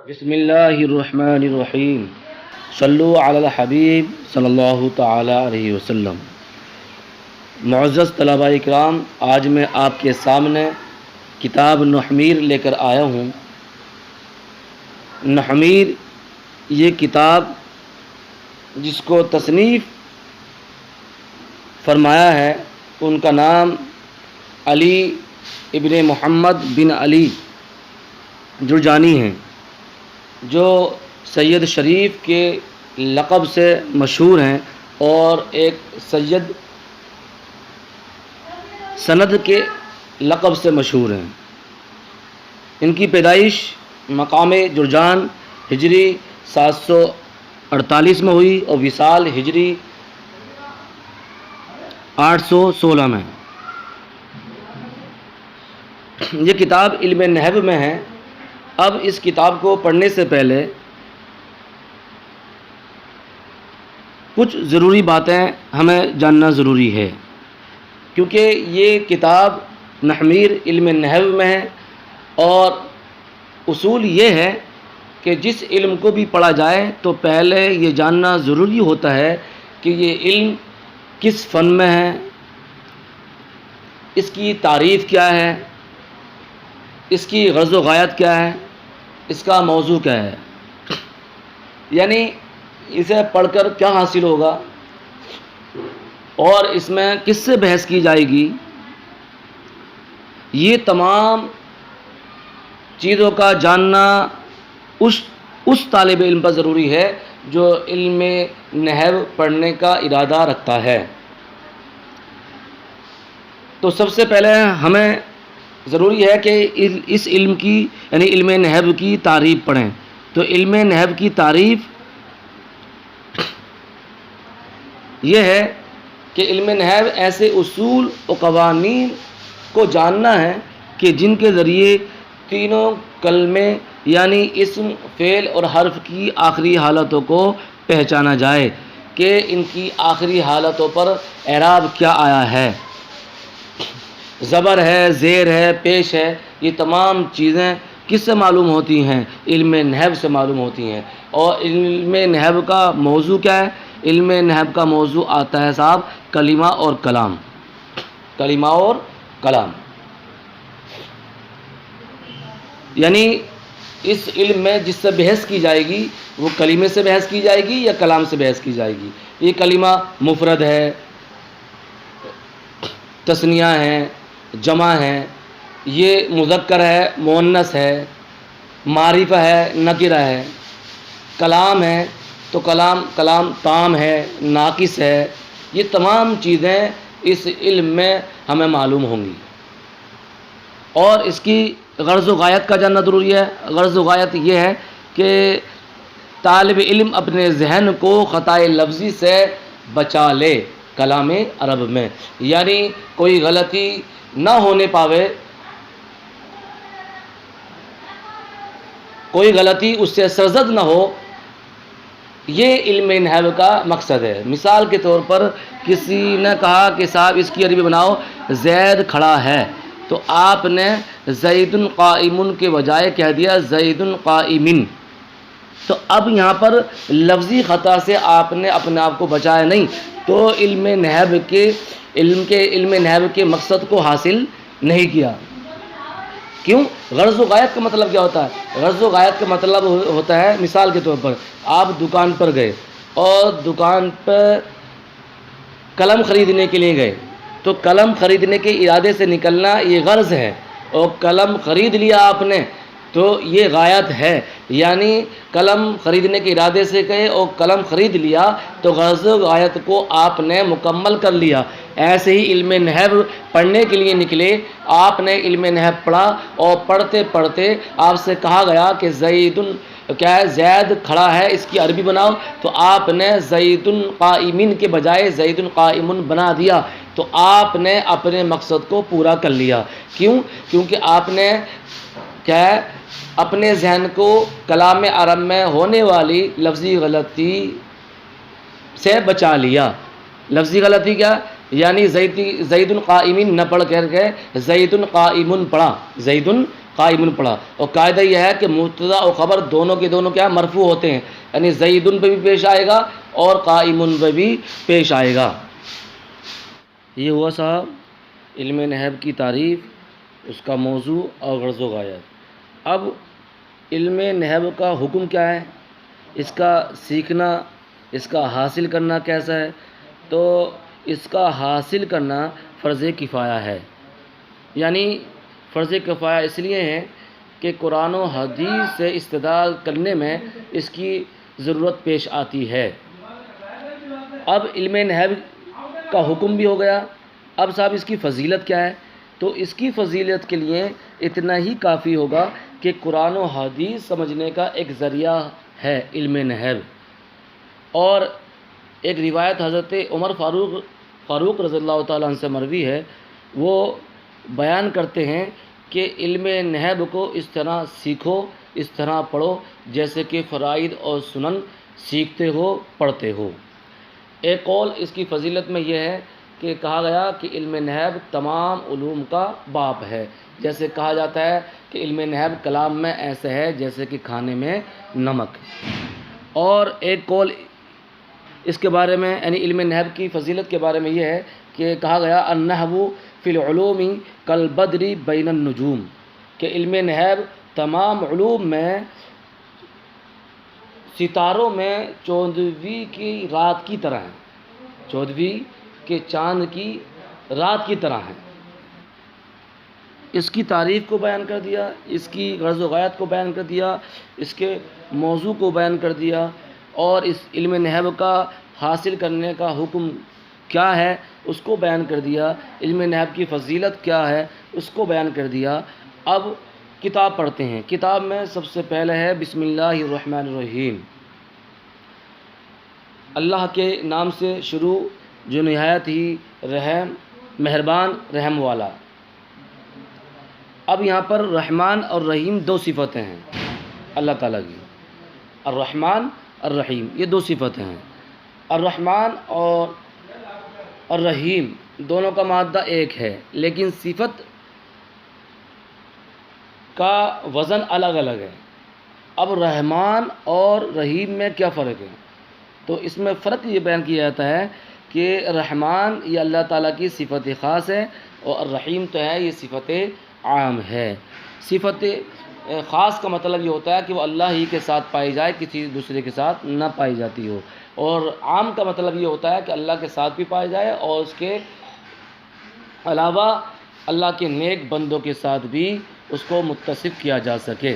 بسم اللہ الرحمن الرحیم صلو علی الحبیب صلی اللہ تعالی علیہ وسلم۔ معزز طلباء اکرام، آج میں آپ کے سامنے کتاب نحمیر لے کر آیا ہوں۔ نحمیر یہ کتاب جس کو تصنیف فرمایا ہے ان کا نام علی ابن محمد بن علی جرجانی ہیں، جو سید شریف کے لقب سے مشہور ہیں اور ایک سید سند کے لقب سے مشہور ہیں۔ ان کی پیدائش مقام جرجان ہجری 748 میں ہوئی اور وصال ہجری 816 میں۔ یہ کتاب علم نحو میں ہے۔ اب اس کتاب کو پڑھنے سے پہلے کچھ ضروری باتیں ہمیں جاننا ضروری ہے، کیونکہ یہ کتاب نحمیر علم نحو میں ہے اور اصول یہ ہے کہ جس علم کو بھی پڑھا جائے تو پہلے یہ جاننا ضروری ہوتا ہے کہ یہ علم کس فن میں ہے، اس کی تعریف کیا ہے، اس کی غرض و غایت کیا ہے، اس کا موضوع کیا ہے، یعنی اسے پڑھ کر کیا حاصل ہوگا اور اس میں کس سے بحث کی جائے گی۔ یہ تمام چیزوں کا جاننا اس طالب علم پر ضروری ہے جو علم نحو پڑھنے کا ارادہ رکھتا ہے۔ تو سب سے پہلے ہمیں ضروری ہے کہ اس علم کی یعنی علم نحو کی تعریف پڑھیں۔ تو علم نحو کی تعریف یہ ہے کہ علم نحو ایسے اصول و قوانین کو جاننا ہے کہ جن کے ذریعے تینوں کلمے یعنی اسم، فعل اور حرف کی آخری حالتوں کو پہچانا جائے کہ ان کی آخری حالتوں پر اعراب کیا آیا ہے، زبر ہے، زیر ہے، پیش ہے، یہ تمام چیزیں کس سے معلوم ہوتی ہیں؟ علم نحو سے معلوم ہوتی ہیں۔ اور علم نحو کا موضوع کیا ہے؟ علم نحو کا موضوع آتا ہے صاحب کلمہ اور کلام۔ کلمہ اور کلام یعنی اس علم میں جس سے بحث کی جائے گی وہ کلمے سے بحث کی جائے گی یا کلام سے بحث کی جائے گی۔ یہ کلمہ مفرد ہے، تثنیہ ہے، جمع ہے، یہ مذکر ہے، مؤنث ہے، معرفہ ہے، نکرہ ہے۔ کلام ہے تو کلام تام ہے، ناقص ہے۔ یہ تمام چیزیں اس علم میں ہمیں معلوم ہوں گی اور اس کی غرض و غایت کا جاننا ضروری ہے۔ غرض و غایت یہ ہے کہ طالب علم اپنے ذہن کو خطائے لفظی سے بچا لے کلام عرب میں، یعنی کوئی غلطی نہ ہونے پاوے، کوئی غلطی اس سے سرزد نہ ہو۔ یہ علم نحو کا مقصد ہے۔ مثال کے طور پر کسی نے کہا کہ صاحب اس کی عربی بناؤ، زید کھڑا ہے، تو آپ نے زید قائم کے بجائے کہہ دیا زید قائم۔ تو اب یہاں پر لفظی خطا سے آپ نے اپنے آپ کو بچایا نہیں، تو علم نحو کے مقصد کو حاصل نہیں کیا۔ کیوں؟ غرض و غایت کا مطلب کیا ہوتا ہے؟ غرض و غایت کا مطلب ہوتا ہے، مثال کے طور پر آپ دکان پر گئے اور دکان پر قلم خریدنے کے لیے گئے، تو قلم خریدنے کے ارادے سے نکلنا یہ غرض ہے، اور قلم خرید لیا آپ نے تو یہ غایت ہے، یعنی قلم خریدنے کے ارادے سے گئے اور قلم خرید لیا تو غرض و غایت کو آپ نے مکمل کر لیا۔ ایسے ہی علم نحو پڑھنے کے لیے نکلے، آپ نے علم نحو پڑھا اور پڑھتے پڑھتے آپ سے کہا گیا کہ زید کھڑا ہے، اس کی عربی بناؤ، تو آپ نے زید قائم کے بجائے زید قائم بنا دیا، تو آپ نے اپنے مقصد کو پورا کر لیا۔ کیوں؟ کیونکہ آپ نے کیا ہے اپنے ذہن کو کلام عرب میں ہونے والی لفظی غلطی سے بچا لیا۔ لفظی غلطی کیا؟ یعنی زید قائم نہ پڑھ کر کے زید قائم پڑھا، زید قائمن پڑھا، اور قاعدہ یہ ہے کہ مبتدا اور خبر دونوں کے دونوں کیا مرفوع ہوتے ہیں، یعنی زیدن پہ بھی پیش آئے گا اور قائمن پہ بھی پیش آئے گا۔ یہ ہوا صاحب علم نحو کی تعریف، اس کا موضوع اور غرض و غایت۔ اب علم نحو کا حکم کیا ہے، اس کا سیکھنا، اس کا حاصل کرنا کیسا ہے؟ تو اس کا حاصل کرنا فرض کفایہ ہے، یعنی فرض کفایہ اس لیے ہے کہ قرآن و حدیث سے استدلال کرنے میں اس کی ضرورت پیش آتی ہے۔ اب علم نحو کا حکم بھی ہو گیا، اب صاحب اس کی فضیلت کیا ہے؟ تو اس کی فضیلت کے لیے اتنا ہی کافی ہوگا کہ قرآن و حدیث سمجھنے کا ایک ذریعہ ہے علم نحو۔ اور ایک روایت حضرت عمر فاروق رضی اللہ تعالیٰ عنہ سے مروی ہے، وہ بیان کرتے ہیں کہ علم نحو کو اس طرح سیکھو، اس طرح پڑھو جیسے کہ فرائض اور سنن سیکھتے ہو، پڑھتے ہو۔ ایک قول اس کی فضیلت میں یہ ہے کہ کہا گیا کہ علم نحو تمام علوم کا باپ ہے، جیسے کہا جاتا ہے کہ علم نحو کلام میں ایسے ہے جیسے کہ کھانے میں نمک۔ اور ایک قول اس کے بارے میں، یعنی علم نحو کی فضیلت کے بارے میں یہ ہے کہ کہا گیا النحو فی العلوم کالبدر بین النجوم، کہ علم نحو تمام علوم میں ستاروں میں چودھویں کی رات کی طرح ہے، چودھویں کے چاند کی رات کی طرح ہے۔ اس کی تعریف کو بیان کر دیا، اس کی غرض و غایت کو بیان کر دیا، اس کے موضوع کو بیان کر دیا، اور اس علم نحو کا حاصل کرنے کا حکم کیا ہے اس کو بیان کر دیا، علم نحو کی فضیلت کیا ہے اس کو بیان کر دیا۔ اب کتاب پڑھتے ہیں۔ کتاب میں سب سے پہلے ہے بسم اللہ الرحمن الرحیم، اللہ کے نام سے شروع جو نہایت ہی رحم مہربان رحم والا۔ اب یہاں پر رحمان اور رحیم دو صفتیں ہیں اللہ تعالیٰ کی، الرحمن الرحیم، یہ دو صفتیں ہیں۔ الرحمن اور الرحیم دونوں کا مادہ ایک ہے، لیکن صفت کا وزن الگ الگ ہے۔ اب رحمان اور رحیم میں کیا فرق ہے؟ تو اس میں فرق یہ بیان کیا جاتا ہے کہ رحمان یہ اللہ تعالیٰ کی صفت خاص ہے، اور الرحیم تو ہے یہ صفت عام ہے۔ صفت خاص کا مطلب یہ ہوتا ہے کہ وہ اللہ ہی کے ساتھ پائی جائے، کسی دوسرے کے ساتھ نہ پائی جاتی ہو، اور عام کا مطلب یہ ہوتا ہے کہ اللہ کے ساتھ بھی پائی جائے اور اس کے علاوہ اللہ کے نیک بندوں کے ساتھ بھی اس کو متصف کیا جا سکے۔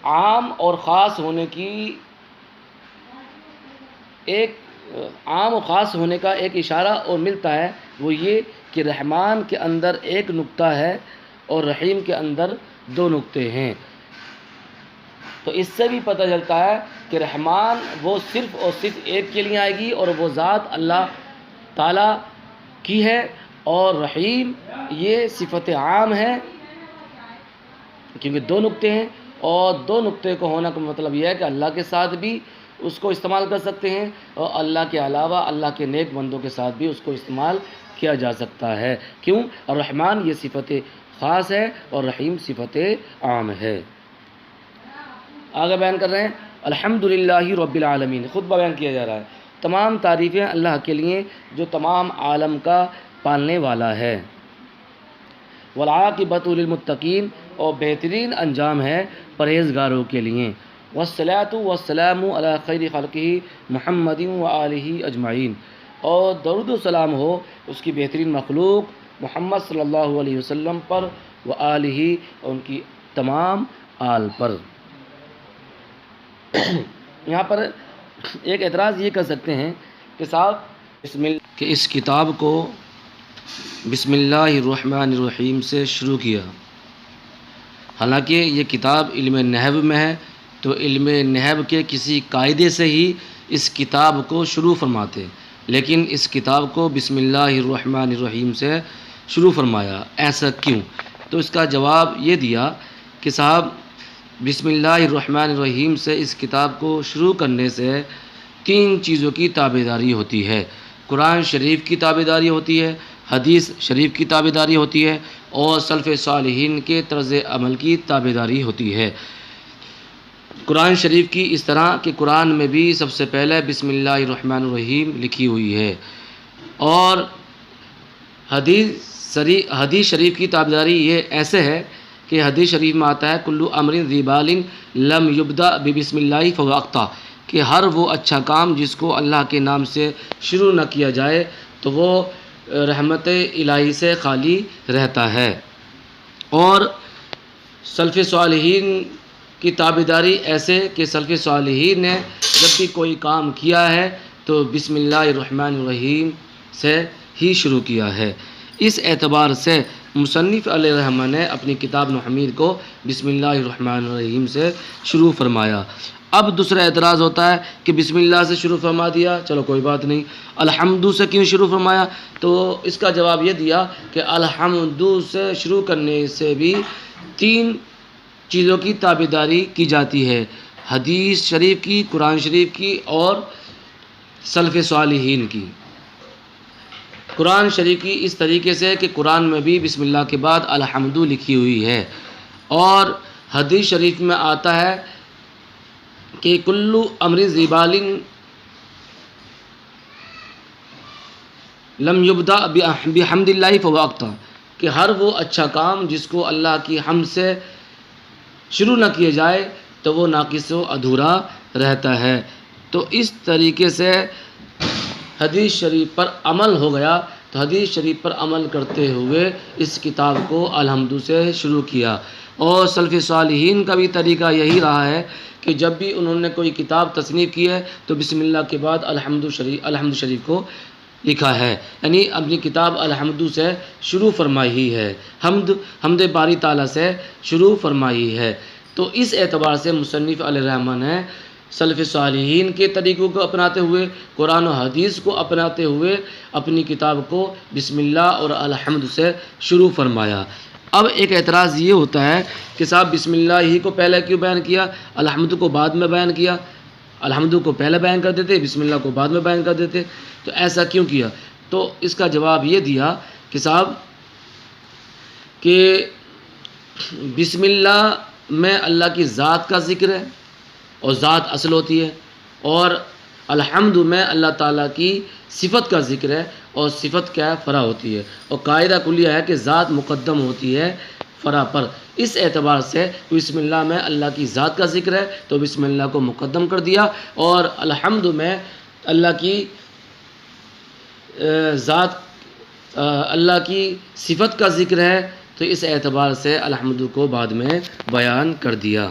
عام اور خاص ہونے کی عام و خاص ہونے کا ایک اشارہ اور ملتا ہے، وہ یہ کہ رحمان کے اندر ایک نقطہ ہے اور رحیم کے اندر دو نقطے ہیں۔ تو اس سے بھی پتہ چلتا ہے کہ رحمان وہ صرف اور صرف ایک کے لیے آئے گی اور وہ ذات اللہ تعالیٰ کی ہے، اور رحیم یہ صفت عام ہے کیونکہ دو نقطے ہیں، اور دو نقطے کو ہونے کا مطلب یہ ہے کہ اللہ کے ساتھ بھی اس کو استعمال کر سکتے ہیں، اور اللہ کے علاوہ اللہ کے نیک بندوں کے ساتھ بھی اس کو استعمال کیا جا سکتا ہے۔ کیوں؟ الرحمن یہ صفت خاص ہے اور رحیم صفت عام ہے۔ آگے بیان کر رہے ہیں الحمدللہ رب العالمین، خطبہ بیان کیا جا رہا ہے۔ تمام تعریفیں اللہ کے لیے جو تمام عالم کا پالنے والا ہے۔ والعاقبۃ للمتقین، اور بہترین انجام ہے پرہیزگاروں کے لیے۔ والصلاۃ والسلام علی خیر خلقہ محمد وآلہ اجمعین، اور درود و سلام ہو اس کی بہترین مخلوق محمد صلی اللہ علیہ وسلم پر، وآلہ، اور ان کی تمام آل پر۔ یہاں پر ایک اعتراض یہ کر سکتے ہیں کہ صاحب کہ اس کتاب کو بسم اللہ الرحمن الرحیم سے شروع کیا، حالانکہ یہ کتاب علم نحو میں ہے، تو علم نحو کے کسی قاعدے سے ہی اس کتاب کو شروع فرماتے، لیکن اس کتاب کو بسم اللہ الرحمن الرحیم سے شروع فرمایا، ایسا کیوں؟ تو اس کا جواب یہ دیا کہ صاحب بسم اللہ الرحمن الرحیم سے اس کتاب کو شروع کرنے سے تین چیزوں کی تابعداری ہوتی ہے۔ قرآن شریف کی تابعداری ہوتی ہے، حدیث شریف کی تابعداری ہوتی ہے اور سلف صالحین کے طرز عمل کی تابعداری ہوتی ہے۔ قرآن شریف کی اس طرح کہ قرآن میں بھی سب سے پہلے بسم اللہ الرحمن الرحیم لکھی ہوئی ہے، اور حدیث شریف کی تابعداری یہ ایسے ہے کہ حدیث شریف میں آتا ہے کلو امر ذی بال لم یبدا بسم اللہ فہو اخطا، کہ ہر وہ اچھا کام جس کو اللہ کے نام سے شروع نہ کیا جائے تو وہ رحمت الہی سے خالی رہتا ہے۔ اور سلف صالحین کی تابعداری ایسے کہ سلف صالحین نے جب بھی کوئی کام کیا ہے تو بسم اللہ الرحمن الرحیم سے ہی شروع کیا ہے۔ اس اعتبار سے مصنف علیہ الرحمہ نے اپنی کتاب نحمید کو بسم اللہ الرحمن الرحیم سے شروع فرمایا۔ اب دوسرا اعتراض ہوتا ہے کہ بسم اللہ سے شروع فرما دیا، چلو کوئی بات نہیں، الحمد سے کیوں شروع فرمایا؟ تو اس کا جواب یہ دیا کہ الحمد سے شروع کرنے سے بھی 3 چیزوں کی تابعداری کی جاتی ہے، حدیث شریف کی، قرآن شریف کی اور سلف صالحین کی۔ قرآن شریف کی اس طریقے سے کہ قرآن میں بھی بسم اللہ کے بعد الحمد لکھی ہوئی ہے، اور حدیث شریف میں آتا ہے کہ کلو امر ذی بال لم یبدا بحمد اللہ فہو اخطا، کہ ہر وہ اچھا کام جس کو اللہ کی حمد سے شروع نہ کیا جائے تو وہ ناقص و ادھورا رہتا ہے۔ تو اس طریقے سے حدیث شریف پر عمل ہو گیا، تو حدیث شریف پر عمل کرتے ہوئے اس کتاب کو الحمد سے شروع کیا۔ اور سلف صالحین کا بھی طریقہ یہی رہا ہے کہ جب بھی انہوں نے کوئی کتاب تصنیف کی ہے تو بسم اللہ کے بعد الحمد شریف کو لکھا ہے، یعنی اپنی کتاب الحمد سے شروع فرمائی ہے، حمد باری تعالیٰ سے شروع فرمائی ہے۔ تو اس اعتبار سے مصنف علیہ الرحمہ نے سلف صالحین کے طریقوں کو اپناتے ہوئے، قرآن و حدیث کو اپناتے ہوئے اپنی کتاب کو بسم اللہ اور الحمد سے شروع فرمایا۔ اب ایک اعتراض یہ ہوتا ہے کہ صاحب بسم اللہ ہی کو پہلے کیوں بیان کیا، الحمد کو بعد میں بیان کیا؟ الحمد کو پہلے بیان کر دیتے، بسم اللہ کو بعد میں بیان کر دیتے، تو ایسا کیوں کیا؟ تو اس کا جواب یہ دیا کہ صاحب کہ بسم اللہ میں اللہ کی ذات کا ذکر ہے اور ذات اصل ہوتی ہے، اور الحمد میں اللہ تعالیٰ کی صفت کا ذکر ہے اور صفت کیا ہے، فرع ہوتی ہے، اور قاعدہ کلیہ ہے کہ ذات مقدم ہوتی ہے فرع پر۔ اس اعتبار سے بسم اللہ میں اللہ کی ذات کا ذکر ہے تو بسم اللہ کو مقدم کر دیا، اور الحمد میں اللہ کی اللہ کی صفت کا ذکر ہے تو اس اعتبار سے الحمد کو بعد میں بیان کر دیا۔